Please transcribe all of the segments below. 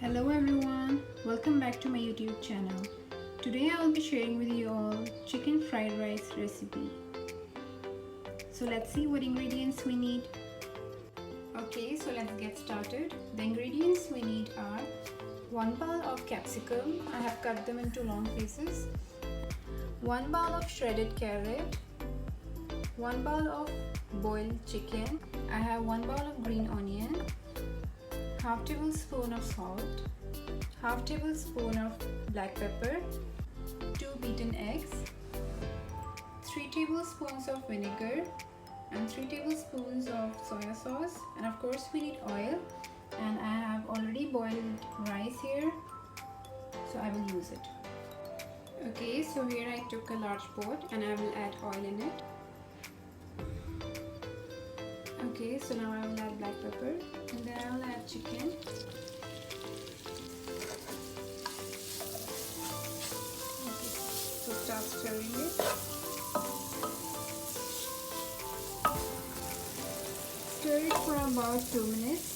Hello everyone, welcome back to my YouTube channel. Today I will be sharing with you all chicken fried rice recipe. So let's see what ingredients we need. Okay, so let's get started. The ingredients we need are 1 bowl of capsicum. I have cut them into long pieces. 1 bowl of shredded carrot. 1 bowl of boiled chicken. I have 1 bowl of green onion. Half tablespoon of salt, half tablespoon of black pepper, 2 beaten eggs, 3 tablespoons of vinegar and 3 tablespoons of soya sauce, and of course we need oil, and I have already boiled rice here, so I will use it. Okay, so here I took a large pot and I will add oil in it. Okay, so now I will add black pepper and then I will add chicken. Okay, so start stirring it. Stir it for about 2 minutes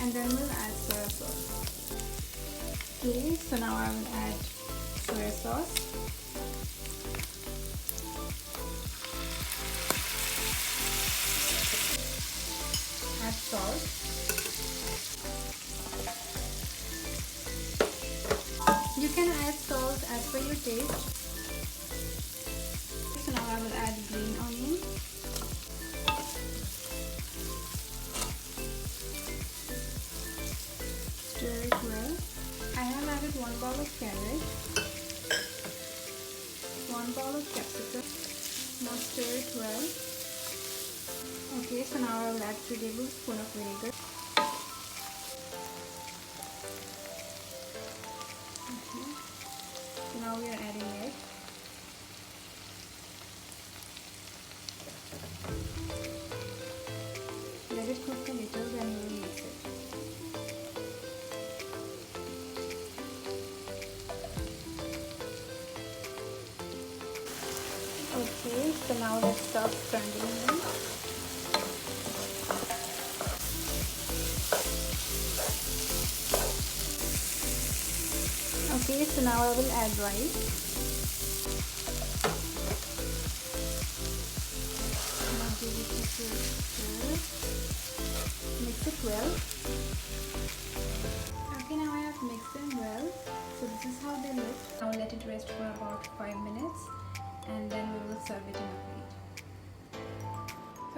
and then we'll add soya sauce. Okay, so now I will add soya sauce. Add salt. You can add salt as per your taste. So now I will add green onion. Stir it well. I have added 1 bowl of carrot, 1 bowl of capsicum. Now stir it well. Okay, so now I will add 3 tablespoons of vinegar. Okay, so now we are adding egg. Let it cook a little, then we will mix it. Okay, so now let's start scrambling them. Okay, so now I will add rice. Now give it a stir. Mix it well. Okay, now I have mixed them well. So this is how they look. Now let it rest for about 5 minutes and then we will serve it in a plate.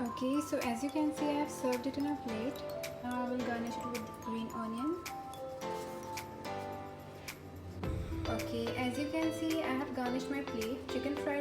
Okay, so as you can see I have served it in a plate. Now I will garnish it with green onion. Okay, as you can see I have garnished my plate. Chicken fried